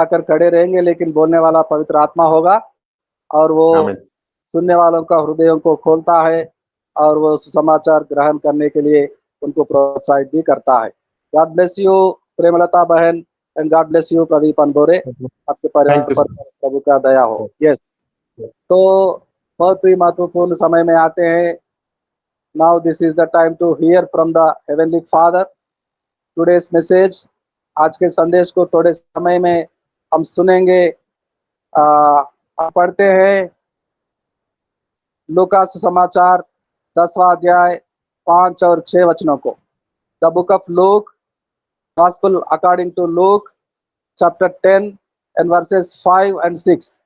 आकर खड़े रहेंगे, लेकिन बोलने वाला पवित्र आत्मा होगा और वो आमीन। सुनने वालों का हृदयों को खोलता है और वो सुसमाचार ग्रहण करने के लिए उनको प्रोत्साहित भी करता है। गॉड ब्लेस यू प्रेमलता बहन and God bless you Pradeep अनबोरे। आपके परिवार थैंक यू पर सर। प्रभु का दया हो। यस, तो बहुत ही महत्वपूर्ण समय में आते हैं। Now this is the time to hear from the heavenly father today's message. आज के संदेश को थोड़े समय में हम सुनेंगे। आप पढ़ते हैं लूका सुसमाचार 10वां अध्याय 5 और 6 वचनों को। The book of Luke, gospel according to Luke chapter 10 and verses 5 and 6।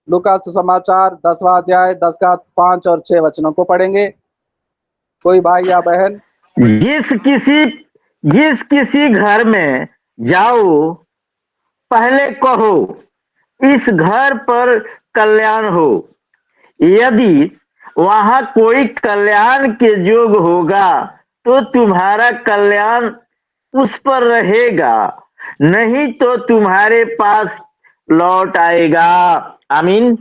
लूका सुसमाचार 10वां अध्याय 10 का 5 और 6 वचनों को पढ़ेंगे। कोई भाई या बहन? जिस किसी घर में जाओ, पहले कहो, इस घर पर कल्याण हो। यदि वहां कोई कल्याण के योग होगा तो तुम्हारा कल्याण उस पर रहेगा, नहीं तो तुम्हारे पास लौट आएगा। आमीन।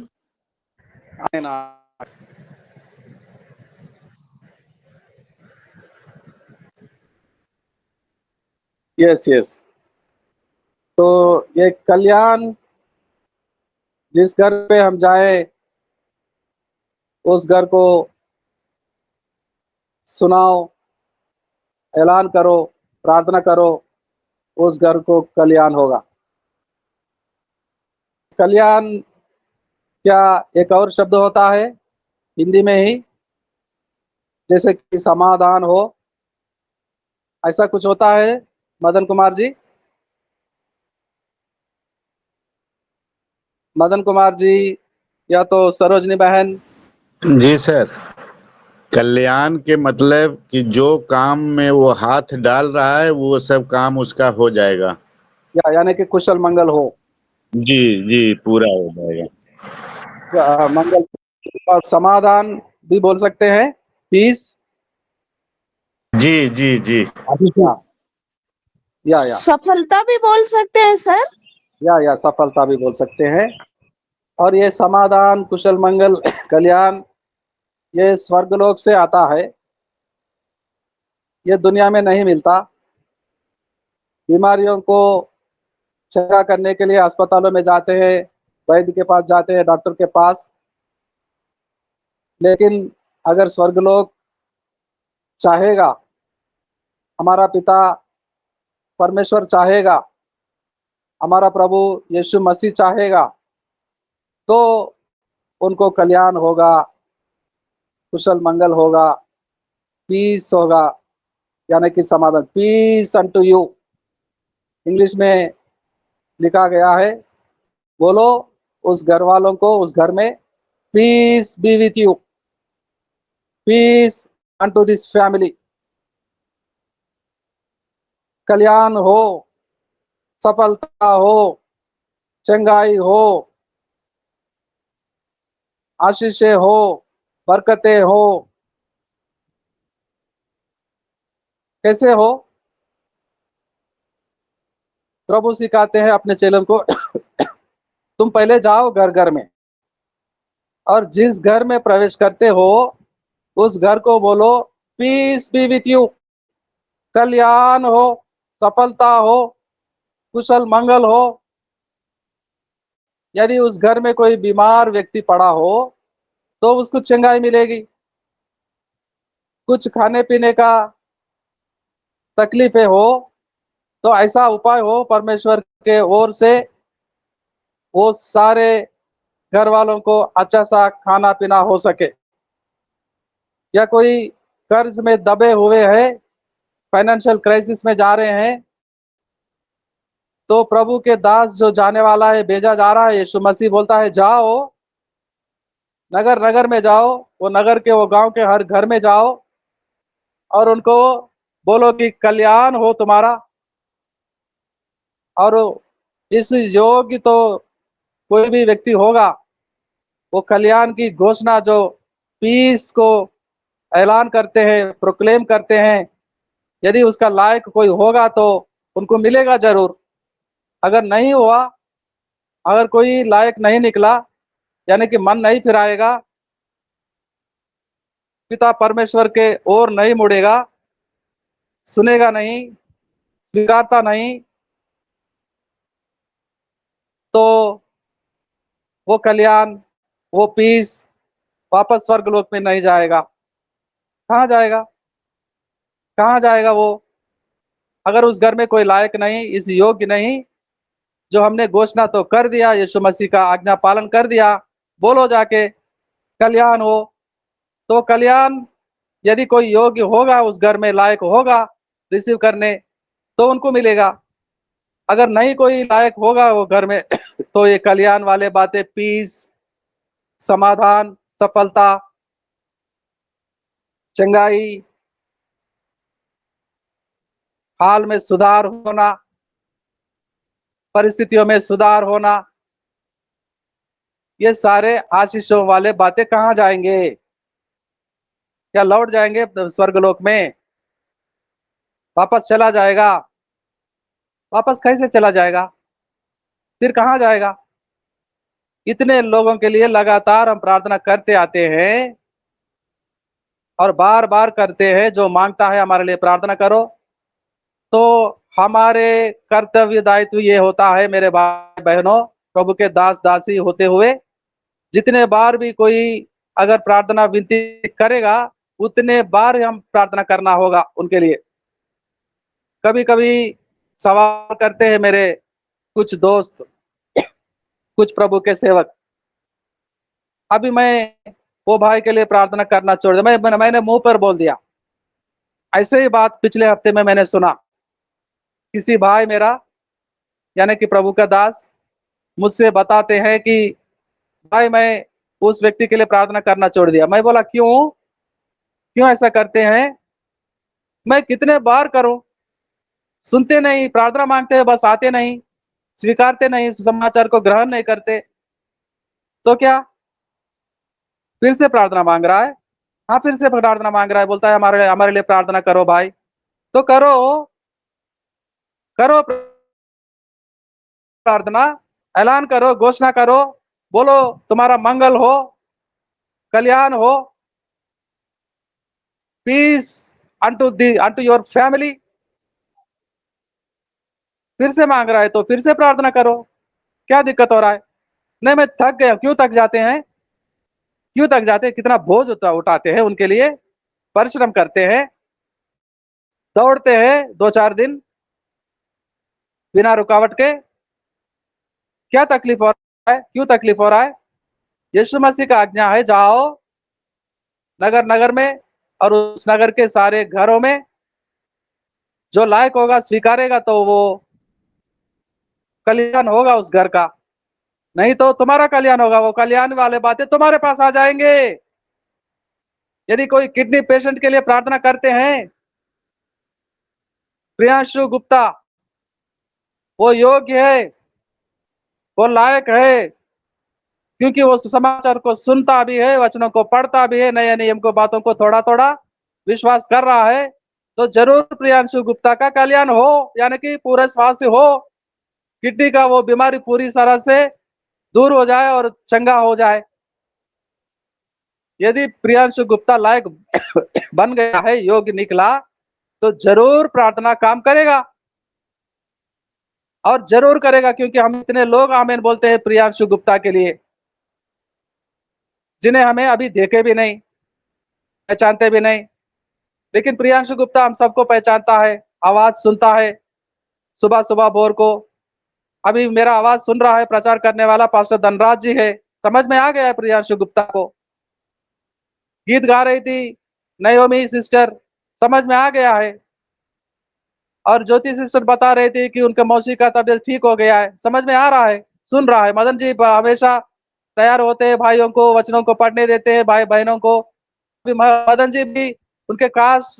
Yes yes. तो ये कल्याण, जिस घर पे हम जाए उस घर को सुनाओ, ऐलान करो, प्रार्थना करो, उस घर को कल्याण होगा। कल्याण क्या एक और शब्द होता है हिंदी में ही, जैसे कि समाधान हो, ऐसा कुछ होता है मदन कुमार जी? मदन कुमार जी या तो सरोजनी बहन? जी सर, कल्याण के मतलब कि जो काम में वो हाथ डाल रहा है वो सब काम उसका हो जाएगा। यानी कि कुशल मंगल हो। जी जी, पूरा हो जाएगा। मंगल और समाधान भी बोल सकते हैं, पीस। जी जी जी। या सफलता भी बोल सकते हैं सर। या सफलता भी बोल सकते हैं। और ये समाधान, कुशल मंगल, कल्याण, ये स्वर्गलोक से आता है, ये दुनिया में नहीं मिलता। बीमारियों को चंगा करने के लिए अस्पतालों में जाते हैं, वैद्य के पास जाते हैं, डॉक्टर के पास। लेकिन अगर स्वर्गलोक चाहेगा, हमारा पिता परमेश्वर चाहेगा, हमारा प्रभु यीशु मसीह चाहेगा, तो उनको कल्याण होगा, कुशल मंगल होगा, पीस होगा, यानी कि समाधान। पीस अनटू यू इंग्लिश में लिखा गया है। बोलो उस घर वालों को, उस घर में, peace be with you, peace unto this family. कल्याण हो, सफलता हो, चंगाई हो, आशीषें हो, बरकतें हो। कैसे हो? प्रभु सिखाते हैं अपने चेलों को, तुम पहले जाओ घर घर में, और जिस घर में प्रवेश करते हो उस घर को बोलो, पीस बी विथ यू, कल्याण हो, सफलता हो, कुशल मंगल हो। यदि उस घर में कोई बीमार व्यक्ति पड़ा हो तो उसको चंगाई मिलेगी। कुछ खाने पीने का तकलीफें हो तो ऐसा उपाय हो परमेश्वर के ओर से, वो सारे घर वालों को अच्छा सा खाना पीना हो सके। या कोई कर्ज में दबे हुए हैं, फाइनेंशियल क्राइसिस में जा रहे हैं, तो प्रभु के दास जो जाने वाला है, भेजा जा रहा है, यीशु मसीह बोलता है जाओ, नगर नगर में जाओ, वो नगर के, वो गांव के हर घर में जाओ और उनको बोलो कि कल्याण हो तुम्हारा। और इस योग्य तो कोई भी व्यक्ति होगा, वो कल्याण की घोषणा, जो पीस को ऐलान करते हैं, प्रोक्लेम करते हैं, यदि उसका लायक कोई होगा तो उनको मिलेगा जरूर। अगर नहीं हुआ अगर कोई लायक नहीं निकला, यानी कि मन नहीं फिराएगा, पिता परमेश्वर के ओर नहीं मुड़ेगा, सुनेगा नहीं, स्वीकारता नहीं, तो वो कल्याण, वो पीस वापस स्वर्गलोक में नहीं जाएगा। कहाँ जाएगा? कहाँ जाएगा वो? अगर उस घर में कोई लायक नहीं, इस योग्य नहीं, जो हमने घोषणा तो कर दिया, यीशु मसीह का आज्ञा पालन कर दिया, बोलो जाके कल्याण हो, तो कल्याण यदि कोई योग्य होगा, उस घर में लायक होगा रिसीव करने, तो उनको मिलेगा। अगर नहीं कोई लायक होगा वो घर में तो ये कल्याण वाले बातें, पीस, समाधान, सफलता, चंगाई, हाल में सुधार होना, परिस्थितियों में सुधार होना, ये सारे आशीषों वाले बातें कहाँ जाएंगे? क्या लौट जाएंगे स्वर्गलोक में? वापस चला जाएगा? वापस कैसे चला जाएगा? फिर कहाँ जाएगा? इतने लोगों के लिए लगातार हम प्रार्थना करते आते हैं और बार बार करते हैं, जो मांगता है हमारे लिए प्रार्थना करो। तो हमारे कर्तव्य दायित्व ये होता है मेरे भाई बहनों, प्रभु के दास दासी होते हुए, जितने बार भी कोई अगर प्रार्थना विनती करेगा, उतने बार हम प्रार्थना करना होगा उनके लिए। कभी कभी सवाल करते हैं मेरे कुछ दोस्त, कुछ प्रभु के सेवक, अभी मैं वो भाई के लिए प्रार्थना करना छोड़ दिया, मैंने मुंह पर बोल दिया। ऐसे ही बात पिछले हफ्ते में मैंने सुना, किसी भाई मेरा यानी कि प्रभु का दास मुझसे बताते हैं कि भाई मैं उस व्यक्ति के लिए प्रार्थना करना छोड़ दिया। मैं बोला क्यों? क्यों ऐसा करते हैं? मैं कितने बार करूं, सुनते नहीं, प्रार्थना मांगते हैं बस आते नहीं, स्वीकारते नहीं, समाचार को ग्रहण नहीं करते, तो क्या फिर से प्रार्थना मांग रहा है? हाँ, फिर से प्रार्थना मांग रहा है, बोलता है हमारे हमारे लिए प्रार्थना करो भाई। तो करो, करो प्रार्थना, ऐलान करो, घोषणा करो, बोलो तुम्हारा मंगल हो, कल्याण हो, पीस unto योर फैमिली। फिर से मांग रहा है तो फिर से प्रार्थना करो, क्या दिक्कत हो रहा है? नहीं मैं थक गया। क्यों थक जाते हैं? क्यों थक जाते हैं? कितना बोझ उठाते हैं उनके लिए, परिश्रम करते हैं, दौड़ते हैं 2-4 दिन बिना रुकावट के। क्या तकलीफ हो रहा है? क्यों तकलीफ हो रहा है? यीशु मसीह का आज्ञा है, जाओ नगर नगर में और उस नगर के सारे घरों में, जो लायक होगा स्वीकारेगा तो वो कल्याण होगा उस घर का, नहीं तो तुम्हारा कल्याण होगा। वो कल्याण वाले बातें तुम्हारे पास आ जाएंगे। यदि कोई किडनी पेशेंट के लिए प्रार्थना करते हैं, प्रियांशु गुप्ता, वो योग्य है, वो लायक है, क्योंकि वो सुसमाचार को सुनता भी है, वचनों को पढ़ता भी है, नए नियम को बातों को थोड़ा थोड़ा विश्वास कर रहा है, तो जरूर प्रियांशु गुप्ता का कल्याण हो, यानी कि पूरा स्वास्थ्य हो, किडनी का वो बीमारी पूरी तरह से दूर हो जाए और चंगा हो जाए। यदि प्रियांशु गुप्ता लायक बन गया है, योग्य निकला, तो जरूर प्रार्थना काम करेगा, और जरूर करेगा, क्योंकि हम इतने लोग आमीन बोलते हैं प्रियांशु गुप्ता के लिए, जिन्हें हमें अभी देखे भी नहीं, पहचानते भी नहीं, लेकिन प्रियांशु गुप्ता हम सबको पहचानता है, आवाज सुनता है सुबह सुबह भोर को। अभी मेरा आवाज सुन रहा है प्रचार करने वाला पास्टर धनराज जी है, समझ में आ गया है प्रियांशु गुप्ता को। गीत गा रही थी नयोमी सिस्टर, समझ में आ गया है। और ज्योति सिस्टर बता रही थी कि उनके मौसी का तबीयत ठीक हो गया है, समझ में आ रहा है, सुन रहा है। मदन जी हमेशा तैयार होते हैं, भाइयों को वचनों को पढ़ने देते हैं, भाई बहनों को। मदन जी भी उनके खास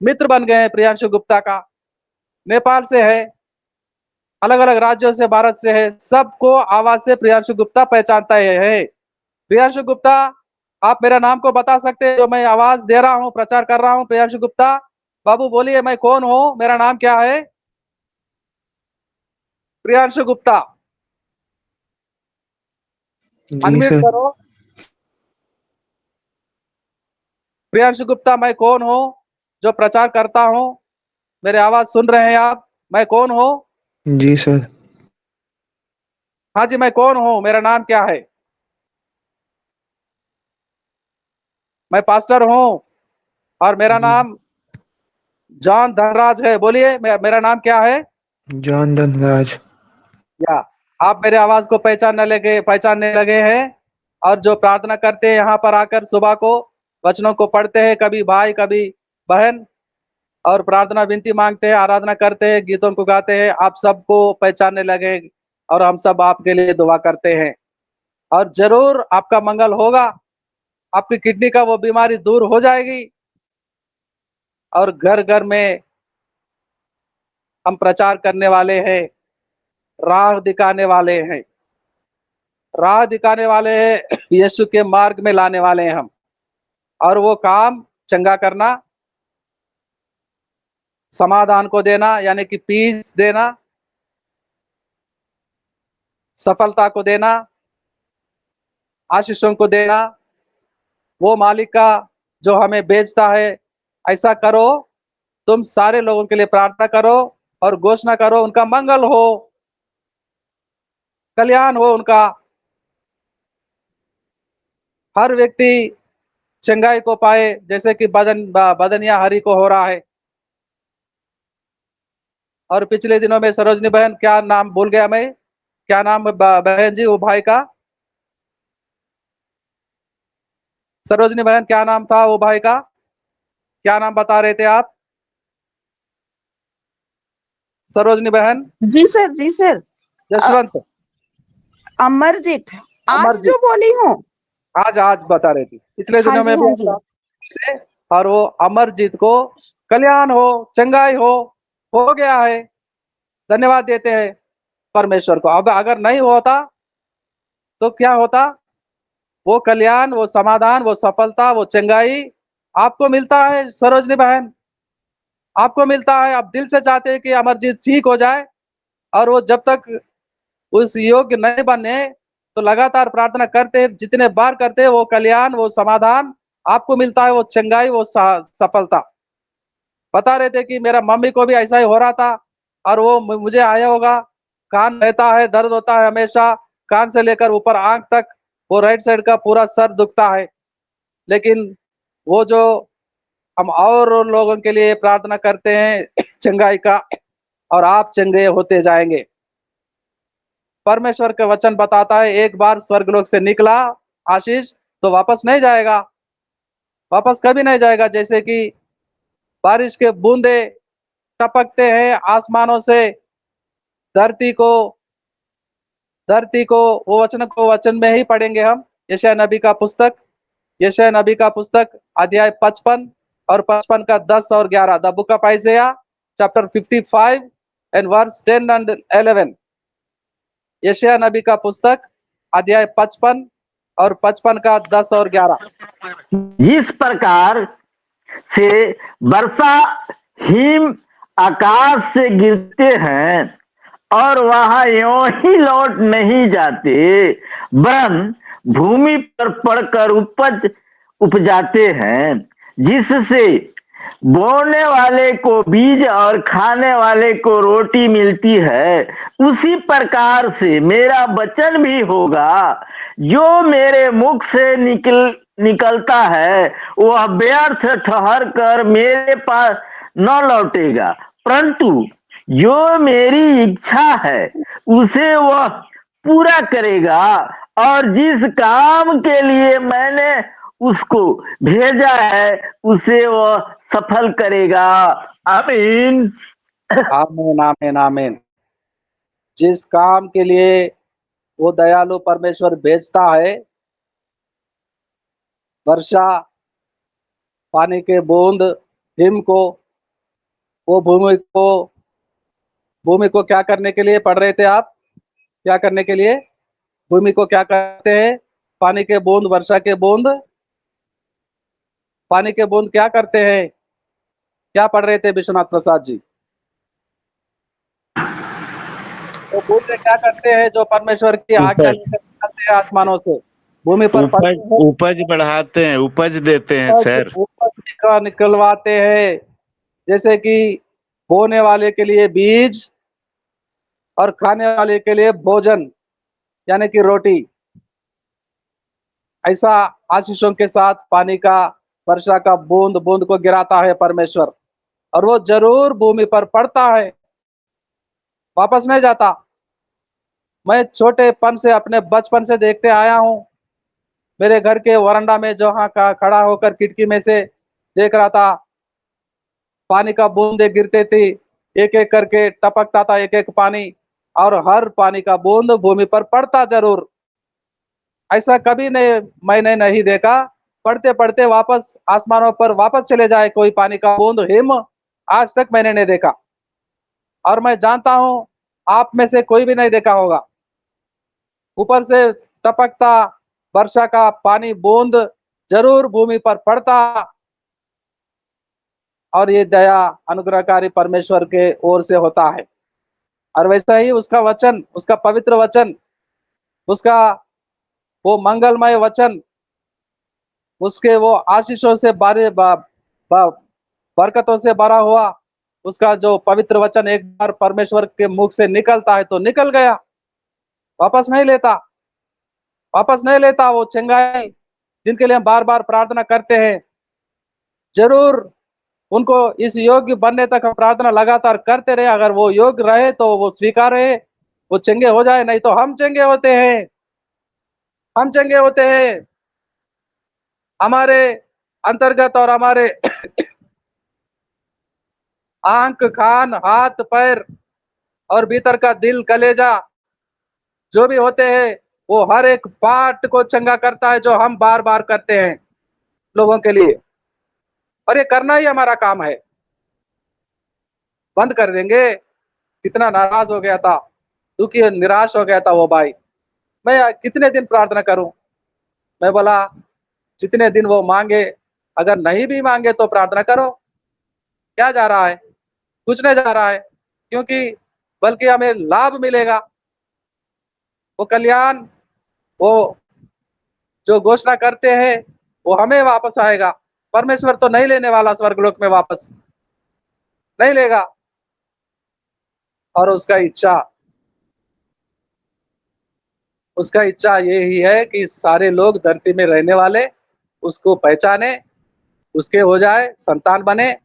मित्र बन गए हैं प्रियांशु गुप्ता का, नेपाल से है, अलग अलग राज्यों से, भारत से है, सबको आवाज से प्रियांशु गुप्ता पहचानता है। प्रियांशु गुप्ता, आप मेरा नाम को बता सकते हैं जो मैं आवाज दे रहा हूँ, प्रचार कर रहा हूँ? प्रियांशु गुप्ता बाबू बोलिए, मैं कौन हूँ, मेरा नाम क्या है? प्रियांशु गुप्ता, जी अनम्यूट सर। करो। प्रियांशु गुप्ता, मैं कौन हूँ? जो प्रचार करता हूँ। मेरे आवाज सुन रहे हैं आप? मैं कौन हूँ? जी सर। हाँ जी, मैं कौन हूँ? मेरा नाम क्या है? मैं पास्टर हूँ और मेरा जी। नाम जॉन धनराज है। बोलिए, मेरा नाम क्या है? जॉन धनराज। या आप मेरे आवाज को पहचानने लगे हैं? और जो प्रार्थना करते हैं यहाँ पर आकर सुबह को, वचनों को पढ़ते हैं, कभी भाई कभी बहन, और प्रार्थना विनती मांगते हैं, आराधना करते हैं, गीतों को गाते हैं, आप सबको पहचानने लगे। और हम सब आपके लिए दुआ करते हैं और जरूर आपका मंगल होगा। आपकी किडनी का वो बीमारी दूर हो जाएगी और घर घर में हम प्रचार करने वाले हैं, राह दिखाने वाले हैं, राह दिखाने वाले हैं, यीशु के मार्ग में लाने वाले हैं हम। और वो काम चंगा करना, समाधान को देना, यानी कि पीस देना, सफलता को देना, आशीषों को देना, वो मालिक का जो हमें भेजता है। ऐसा करो, तुम सारे लोगों के लिए प्रार्थना करो और घोषणा करो, उनका मंगल हो, कल्याण हो उनका। हर व्यक्ति चंगाई को पाए, जैसे कि बदनिया हरि को हो रहा है। और पिछले दिनों में सरोजनी बहन, क्या नाम भूल गया मैं, क्या नाम बहन जी वो भाई का? सरोजनी बहन, क्या नाम था वो भाई का? क्या नाम बता रहे थे आप सरोजनी बहन? जी सर, जी सर। अ- यशवंत, अमरजीत। आज अमरजीत। जो बोली हूँ। आज आज बता रही थी, पिछले हाँ दिनों जी, में भी हाँ जी। ऐसा से। और वो अमरजीत को कल्याण हो, चंगाई हो गया है। धन्यवाद देते हैं परमेश्वर को। अब अगर नहीं होता तो क्या होता? वो कल्याण, वो समाधान, वो सफलता, वो चंगाई आपको मिलता है सरोजनी बहन, आपको मिलता है। आप दिल से चाहते हैं कि अमरजीत ठीक हो जाए, और वो जब तक उस योग्य नहीं बने तो लगातार प्रार्थना करते हैं, जितने बार करते हैं, वो कल्याण, वो समाधान आपको मिलता है, वो चंगाई, वो सफलता। बता रहे थे कि मेरा मम्मी को भी ऐसा ही हो रहा था, और वो मुझे आया होगा। कान रहता है, दर्द होता है हमेशा, कान से लेकर ऊपर आंख तक, वो राइट साइड का पूरा सर दुखता है। लेकिन वो जो हम और लोगों के लिए प्रार्थना करते हैं चंगाई का, और आप चंगे होते जाएंगे। परमेश्वर का वचन बताता है, एक बार स्वर्गलोक से निकला आशीष तो वापस नहीं जाएगा, वापस कभी नहीं जाएगा। जैसे कि बारिश के बूंदे टपकते हैं आसमानों से धरती को, वो वचन को वचन में ही पढ़ेंगे हम। यशायाह नबी का पुस्तक, यशायाह नबी का पुस्तक, अध्याय 55 और 55 का 10 और 11। The book of Isaiah chapter 55 and verse 10 and 11। यशायाह नबी का पुस्तक, अध्याय 55 और 55 का 10 और 11। जिस प्रकार से वर्षा हिम आकाश से गिरते हैं और वहां यों ही लौट नहीं जाते, वरन भूमि पर पड़कर उपज उपजाते हैं, जिससे बोने वाले को बीज और खाने वाले को रोटी मिलती है, उसी प्रकार से मेरा वचन भी होगा जो मेरे मुख से निकलता है, वह व्यर्थ ठहर कर मेरे पास न लौटेगा, परंतु जो मेरी इच्छा है उसे वह पूरा करेगा, और जिस काम के लिए मैंने उसको भेजा है उसे वह सफल करेगा। आमीन। आमीन, आमीन, आमीन। जिस काम के लिए वो दयालु परमेश्वर भेजता है, वर्षा, पानी के बूंद, हिम को, वो भूमि को क्या करने के लिए पढ़ रहे थे आप? क्या करने के लिए? भूमि को क्या करते हैं? पानी के बूंद, वर्षा के बूंद, पानी के बूंद क्या करते हैं? क्या पढ़ रहे थे विश्वनाथ प्रसाद जी? तो बूंदे क्या करते हैं? जो परमेश्वर की आज्ञा ऊपर लेकर निकलते हैं आसमानों से, भूमि पर उपज पड़ते हैं, उपज बढ़ाते हैं, उपज देते हैं सर। उपज निकलवाते हैं, जैसे कि बोने वाले के लिए बीज और खाने वाले के लिए भोजन, यानी कि रोटी। ऐसा आशीषों के साथ पानी का, वर्षा का बूंद बूंद को गिराता है परमेश्वर, और वो जरूर भूमि पर पड़ता है, वापस नहीं जाता। मैं छोटेपन से, अपने बचपन से देखते आया हूँ। मेरे घर के वरांडा में जहाँ का खड़ा होकर खिड़की में से देख रहा था, पानी का बूंदे गिरते थी, एक एक करके टपकता था एक एक पानी, और हर पानी का बूंद भूमि पर पड़ता जरूर। ऐसा कभी नहीं, मैंने नहीं देखा पढ़ते पढ़ते वापस आसमानों पर वापस चले जाए कोई पानी का बूंद हिम, आज तक मैंने नहीं देखा। और मैं जानता हूं आप में से कोई भी नहीं देखा होगा। ऊपर से टपकता वर्षा का पानी बूंद जरूर भूमि पर पड़ता, और ये दया अनुग्रहकारी परमेश्वर के ओर से होता है। और वैसा ही उसका वचन, उसका पवित्र वचन, उसका वो मंगलमय वचन, उसके वो आशीषों से बरकतों से भरा हुआ उसका जो पवित्र वचन एक बार परमेश्वर के मुख से निकलता है तो निकल गया, वापस नहीं लेता, वापस नहीं लेता। वो चंगाई जिनके लिए हम बार बार प्रार्थना करते हैं, जरूर उनको इस योग्य बनने तक हम प्रार्थना लगातार करते रहे। अगर वो योग्य रहे तो वो स्वीकार रहे, वो चंगे हो जाए, नहीं तो हम चंगे होते हैं, हम चंगे होते हैं। हमारे अंतर्गत और हमारे आंख, कान, हाथ, पैर और भीतर का दिल, कलेजा जो भी होते हैं, वो हर एक पार्ट को चंगा करता है जो हम बार बार करते हैं लोगों के लिए, और ये करना ही हमारा काम है। बंद कर देंगे। कितना नाराज हो गया था, दुखी निराश हो गया था वो भाई। मैं कितने दिन प्रार्थना करूं? मैं बोला जितने दिन वो मांगे, अगर नहीं भी मांगे तो प्रार्थना करो, क्या जा रहा है? कुछ नहीं जा रहा है, क्योंकि बल्कि हमें लाभ मिलेगा। वो कल्याण, वो जो घोषणा करते हैं, वो हमें वापस आएगा। परमेश्वर तो नहीं लेने वाला स्वर्गलोक में वापस, नहीं लेगा। और उसका इच्छा ये ही है कि सारे लोग धरती में रहने वाले उसको पहचाने, उसके हो जाए, संतान बने,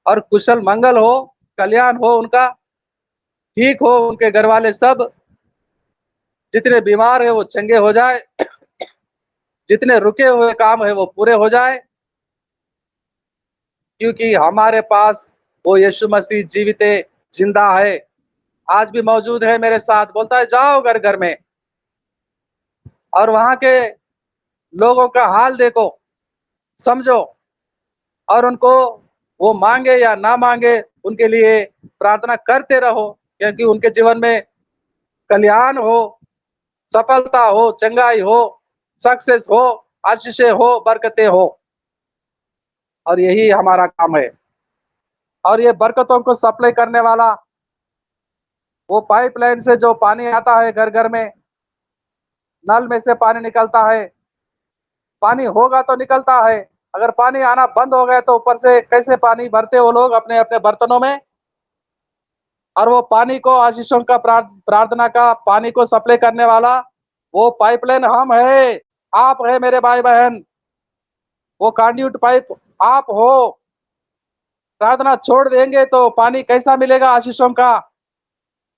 और कुशल मंगल हो, कल्याण हो उनका, ठीक हो उनके घर वाले सब, जितने बीमार है वो चंगे हो जाए, जितने रुके हुए काम है वो पूरे हो जाए, क्योंकि हमारे पास वो यीशु मसीह जीवित है, जिंदा है, आज भी मौजूद है मेरे साथ। बोलता है जाओ घर घर में और वहां के लोगों का हाल देखो, समझो, और उनको वो मांगे या ना मांगे उनके लिए प्रार्थना करते रहो, क्योंकि उनके जीवन में कल्याण हो, सफलता हो, चंगाई हो, सक्सेस हो, आशीषें हो, बरकतें हो। और यही हमारा काम है। और ये बरकतों को सप्लाई करने वाला वो पाइपलाइन से जो पानी आता है घर घर में, नल में से पानी निकलता है, पानी होगा तो निकलता है। अगर पानी आना बंद हो गया तो ऊपर से कैसे पानी भरते वो लोग अपने अपने बर्तनों में, और वो पानी को, आशीषों का, प्रार्थना का पानी को सप्लाई करने वाला वो पाइपलाइन हम है, आप है मेरे भाई बहन। वो कंड्यूट पाइप आप हो। प्रार्थना छोड़ देंगे तो पानी कैसा मिलेगा आशीषों का,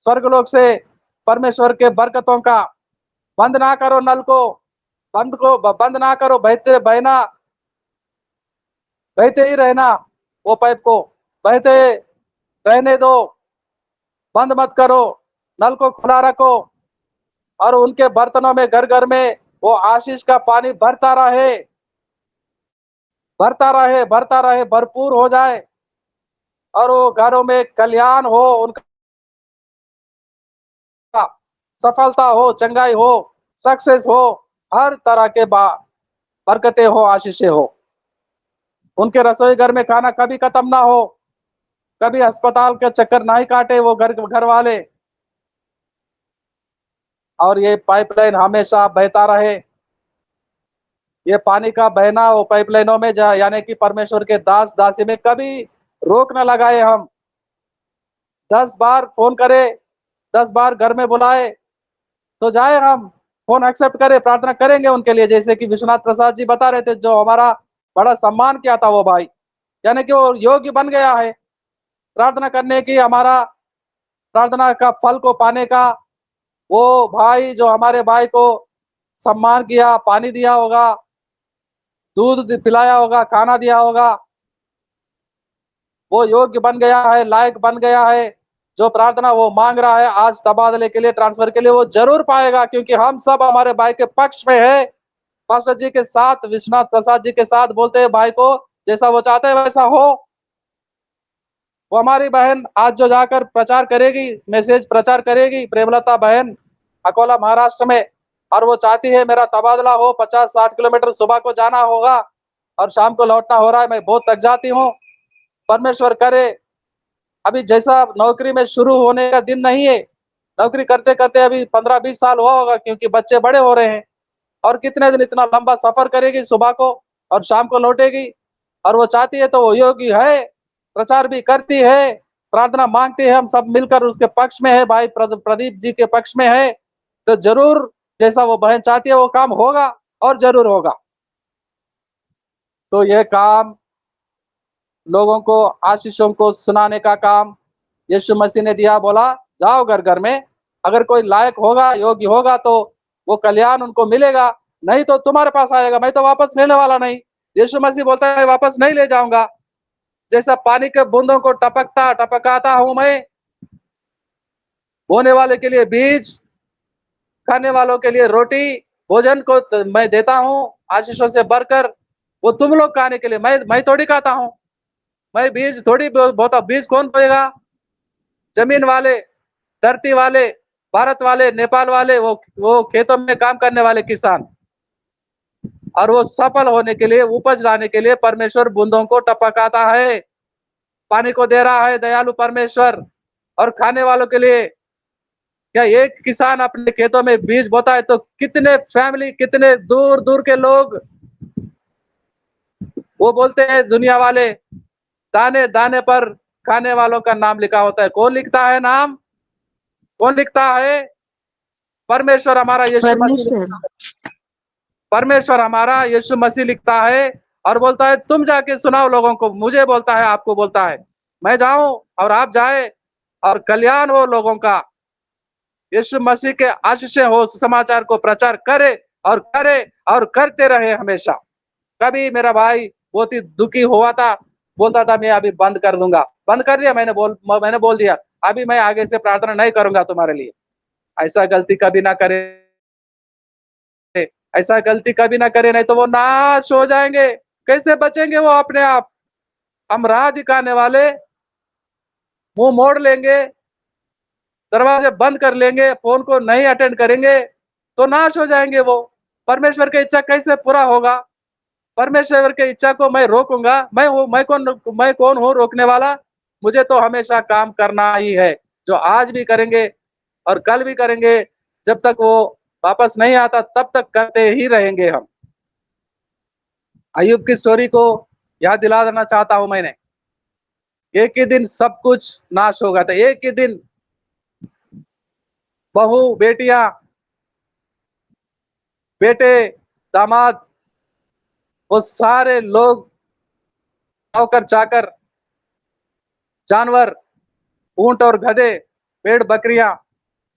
स्वर्गलोक से, परमेश्वर के बरकतों का। बंद ना करो नल को, बंद ना करो, बहते बहना, बहते ही रहना, वो पाइप को बहते रहने दो, बंद मत करो, नल को खुला रखो, और उनके बर्तनों में, घर घर में वो आशीष का पानी भरता रहे, भरता रहे, भरता रहे, भरपूर हो जाए, और वो घरों में कल्याण हो उनका, सफलता हो, चंगाई हो, सक्सेस हो, हर तरह के बरकतें हो, आशीषें हो। उनके रसोई घर में खाना कभी खत्म ना हो, कभी अस्पताल के चक्कर ना ही काटे वो घर घर वाले। और ये पाइपलाइन हमेशा बहता रहे। ये पानी का बहना वो पाइपलाइनों में यानी कि परमेश्वर के दास दासी में कभी रोक न लगाए हम। 10 बार फोन करे, 10 बार घर में बुलाए तो जाए हम, फोन एक्सेप्ट करें, प्रार्थना करेंगे उनके लिए। जैसे कि विश्वनाथ प्रसाद जी बता रहे थे, जो हमारा बड़ा सम्मान किया था वो भाई, यानी कि वो योग्य बन गया है प्रार्थना करने की, हमारा प्रार्थना का फल को पाने का। वो भाई जो हमारे भाई को सम्मान किया, पानी दिया होगा, दूध पिलाया होगा, खाना दिया होगा, वो योग्य बन गया है, लायक बन गया है। जो प्रार्थना वो मांग रहा है आज तबादले के लिए, ट्रांसफर के लिए, वो जरूर पाएगा, क्योंकि हम सब हमारे भाई के पक्ष में है। पास्टर जी के साथ, विश्वनाथ प्रसाद जी के साथ बोलते हैं भाई को जैसा वो चाहते हैं वैसा हो। वो हमारी बहन आज जो जाकर प्रचार करेगी, मैसेज प्रचार करेगी, प्रेमलता बहन अकोला महाराष्ट्र में, और वो चाहती है मेरा तबादला हो, 50-60 किलोमीटर सुबह को जाना होगा और शाम को लौटना हो रहा है, मैं बहुत थक जाती हूँ। परमेश्वर करे, अभी जैसा नौकरी में शुरू होने का दिन नहीं है, नौकरी करते करते अभी 15-20 साल हुआ होगा, क्योंकि बच्चे बड़े हो रहे हैं। और कितने दिन इतना लंबा सफर करेगी, सुबह को और शाम को लौटेगी। और वो चाहती है तो वो योगी है, प्रचार भी करती है, प्रार्थना मांगती है, हम सब मिलकर उसके पक्ष में है, भाई प्रदीप जी के पक्ष में है। तो जरूर जैसा वो बहन चाहती है वो काम होगा और जरूर होगा। तो यह काम, लोगों को आशीषों को सुनाने का काम यीशु मसीह ने दिया। बोला जाओ घर घर में, अगर कोई लायक होगा, योग्य होगा तो वो कल्याण उनको मिलेगा, नहीं तो तुम्हारे पास आएगा, मैं तो वापस लेने वाला नहीं। यीशु मसीह बोलता है वापस नहीं ले जाऊंगा। जैसा पानी के बूंदों को टपकाता हूं मैं, बोने वाले के लिए बीज, खाने वालों के लिए रोटी, भोजन को मैं देता हूं आशीषों से भरकर, वो तुम लोग खाने के लिए। मैं थोड़ी खाता हूं, मैं बीज थोड़ी बोता। बीज कौन बोएगा? जमीन वाले, धरती वाले, भारत वाले, नेपाल वाले, वो खेतों में काम करने वाले किसान। और वो सफल होने के लिए, उपज लाने के लिए परमेश्वर बूंदों को टपकाता है, पानी को दे रहा है दयालु परमेश्वर। और खाने वालों के लिए, क्या एक किसान अपने खेतों में बीज बोता है तो कितने फैमिली, कितने दूर दूर के लोग, वो बोलते हैं दुनिया वाले, दाने दाने पर खाने वालों का नाम लिखा होता है। कौन लिखता है नाम? कौन लिखता है? परमेश्वर हमारा यीशु मसीह परमेश्वर। लिखता है। परमेश्वर हमारा यीशु मसीह लिखता है और बोलता है तुम जाके सुनाओ लोगों को। मुझे बोलता है, आपको बोलता है मैं जाऊं और आप जाए और कल्याण हो लोगों का, यीशु मसीह के आशीष हो, समाचार को प्रचार करे और करे और करते रहे हमेशा। कभी मेरा भाई बहुत ही दुखी हुआ था, बोलता था मैं अभी बंद कर दूंगा, बंद कर दिया मैंने बोल दिया अभी मैं आगे से प्रार्थना नहीं करूंगा तुम्हारे लिए। ऐसा गलती कभी ना करे, ऐसा गलती कभी ना करे, नहीं तो वो नाश हो जाएंगे। कैसे बचेंगे वो अपने आप? हम राह दिखाने वाले मुंह मोड़ लेंगे, दरवाजे बंद कर लेंगे, फोन को नहीं अटेंड करेंगे तो नाश हो जाएंगे वो। परमेश्वर की इच्छा कैसे पूरा होगा? परमेश्वर की इच्छा को मैं रोकूंगा? मैं कौन हूँ रोकने वाला? मुझे तो हमेशा काम करना ही है, जो आज भी करेंगे और कल भी करेंगे, जब तक वो वापस नहीं आता तब तक करते ही रहेंगे हम। अय्यूब की स्टोरी को याद दिला देना चाहता हूं मैंने। एक ही दिन सब कुछ नाश हो गया था, एक ही दिन बहू, बेटियां, बेटे, दामाद, वो सारे लोग, नौकर चाकर, जानवर, ऊंट और गधे, भेड़ बकरियां,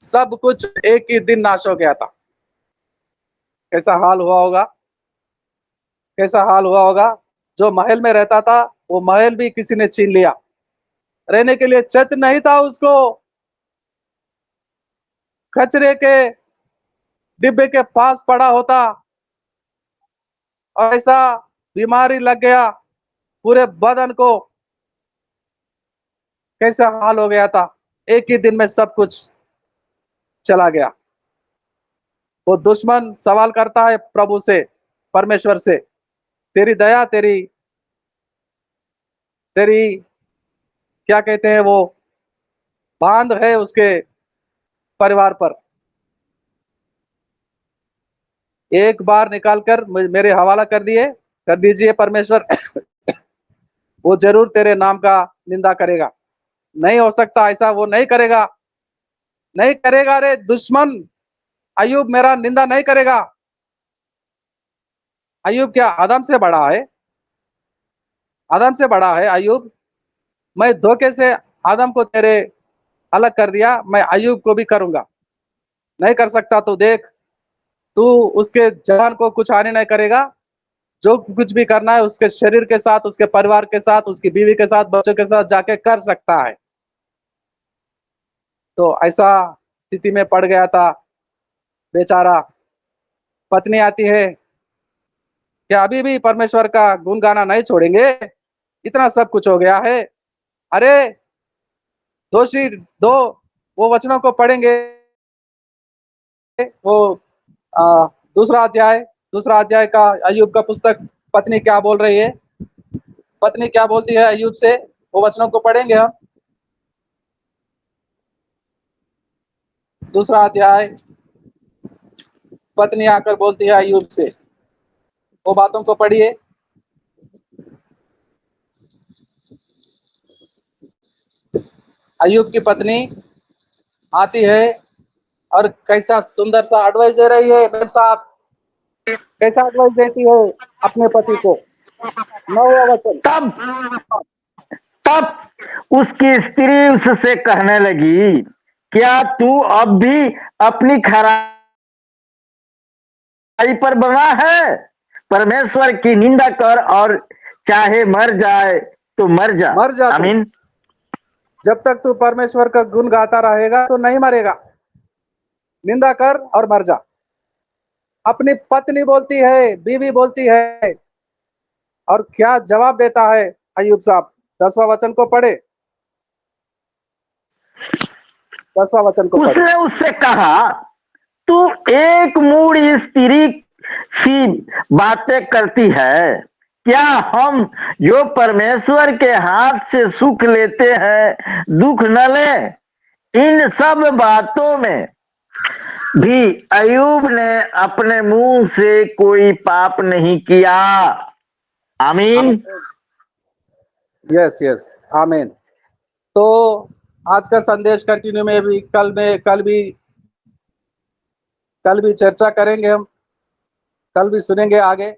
सब कुछ एक ही दिन नाश हो गया था। कैसा हाल हुआ होगा? कैसा हाल हुआ होगा? जो महल में रहता था वो महल भी किसी ने छीन लिया, रहने के लिए छत नहीं था उसको, कचरे के डिब्बे के पास पड़ा होता। और ऐसा बीमारी लग गया पूरे बदन को, कैसा हाल हो गया था। एक ही दिन में सब कुछ चला गया। वो दुश्मन सवाल करता है प्रभु से, परमेश्वर से, तेरी दया, तेरी तेरी क्या कहते हैं वो, बांध है उसके परिवार पर, एक बार निकालकर मेरे हवाला कर दीजिए परमेश्वर। वो जरूर तेरे नाम का निंदा करेगा। नहीं हो सकता ऐसा, वो नहीं करेगा, नहीं करेगा रे दुश्मन। अय्यूब मेरा निंदा नहीं करेगा। अय्यूब क्या आदम से बड़ा है? आदम से बड़ा है अय्यूब। मैं धोखे से आदम को तेरे अलग कर दिया, मैं अय्यूब को भी करूंगा। नहीं कर सकता तो देख, तू उसके जान को कुछ हानि नहीं करेगा। जो कुछ भी करना है उसके शरीर के साथ, उसके परिवार के साथ, उसकी बीवी के साथ, बच्चों के साथ जाके कर सकता है। तो ऐसा स्थिति में पड़ गया था बेचारा। पत्नी आती है, क्या अभी भी परमेश्वर का गुण गाना नहीं छोड़ेंगे? इतना सब कुछ हो गया है। अरे दोषी दो, वो वचनों को पढ़ेंगे। वो आ, दूसरा अध्याय का अय्यूब का पुस्तक, पत्नी क्या बोल रही है, पत्नी क्या बोलती है अय्यूब से, वो वचनों को पढ़ेंगे हम। दूसरा अध्याय, पत्नी आकर बोलती है अय्यूब से, वो बातों को पढ़िए। अय्यूब की पत्नी आती है और कैसा सुंदर सा एडवाइस दे रही है। मैम साहब कैसा एडवाइस देती है अपने पति को। 9वां वचन। तब तब उसकी स्त्री उससे कहने लगी, क्या तू अब भी अपनी खराई पर बना है? परमेश्वर की निंदा कर और चाहे मर जाए तो मर जा। मर जा तू। आमीन। जब तक तू परमेश्वर का गुण गाता रहेगा तो नहीं मरेगा। निंदा कर और मर जा। अपनी पत्नी बोलती है, बीवी बोलती है, और क्या जवाब देता है अय्यूब साहब। 10वां वचन को पढ़े, 10वां वचन को पढ़े। उसने उससे कहा, तू एक मूढ़ स्त्री सी बातें करती है। क्या हम जो परमेश्वर के हाथ से सुख लेते हैं दुख न ले? इन सब बातों में भी अयूब ने अपने मुंह से कोई पाप नहीं किया। आमीन। यस यस, आमीन। तो आज का संदेश कंटिन्यू में भी कल भी चर्चा करेंगे हम। कल भी सुनेंगे आगे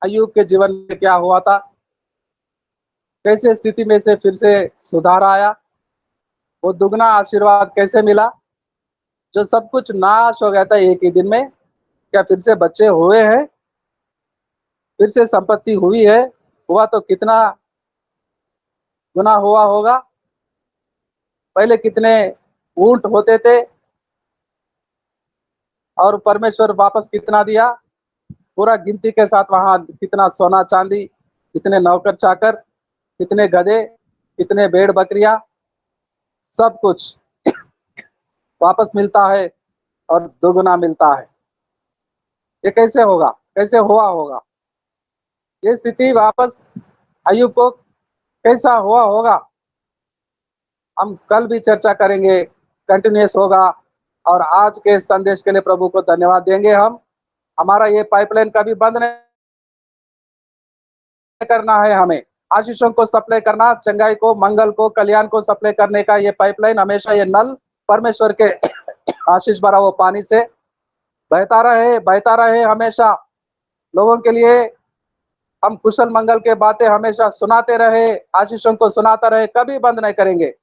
अय्यूब के जीवन में क्या हुआ था, कैसे स्थिति में से फिर से सुधार आया, वो दुगना आशीर्वाद कैसे मिला। जो सब कुछ नाश हो गया था एक ही दिन में, क्या फिर से बच्चे हुए हैं, फिर से संपत्ति हुई है। हुआ तो कितना गुना हुआ होगा। पहले कितने ऊंट होते थे और परमेश्वर वापस कितना दिया, पूरा गिनती के साथ। वहां कितना सोना चांदी, कितने नौकर चाकर, कितने गधे, कितने भेड़ बकरियां, सब कुछ वापस मिलता है और दोगुना मिलता है। ये कैसे होगा, कैसे हुआ होगा? ये स्थिति वापस अय्यूब को कैसा हुआ होगा, हम कल भी चर्चा करेंगे, कंटिन्यूस होगा। और आज के संदेश के लिए प्रभु को धन्यवाद देंगे हम। हमारा ये पाइपलाइन कभी बंद नहीं करना है। हमें आशीषों को सप्लाई करना, चंगाई को, मंगल को, कल्याण को सप्लाई करने का ये पाइपलाइन हमेशा, ये नल परमेश्वर के आशीष भरा वो पानी से बहता रहे हमेशा। लोगों के लिए हम कुशल मंगल के बातें हमेशा सुनाते रहे, आशीषों को सुनाता रहे, कभी बंद नहीं करेंगे।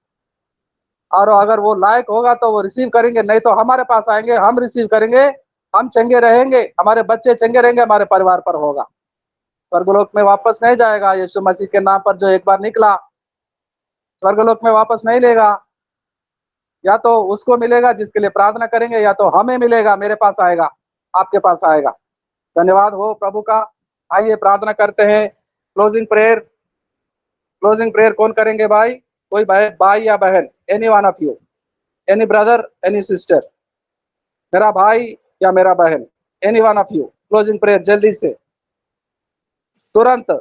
और अगर वो लायक होगा तो वो रिसीव करेंगे, नहीं तो हमारे पास आएंगे, हम रिसीव करेंगे। हम चंगे रहेंगे, हमारे बच्चे चंगे रहेंगे, हमारे परिवार पर होगा। स्वर्गलोक में वापस नहीं जाएगा। यीशु मसीह के नाम पर जो एक बार निकला, स्वर्गलोक में वापस नहीं लेगा। या तो उसको मिलेगा जिसके लिए प्रार्थना करेंगे, या तो हमें मिलेगा, मेरे पास आएगा, आपके पास आएगा। धन्यवाद हो प्रभु का। आइए प्रार्थना करते हैं। क्लोजिंग प्रेयर, क्लोजिंग प्रेयर कौन करेंगे भाई? कोई भाई या बहन, any one of you, any brother, any sister, मेरा भाई या मेरा बहन, any one of you, closing prayer जल्दी से, तुरंत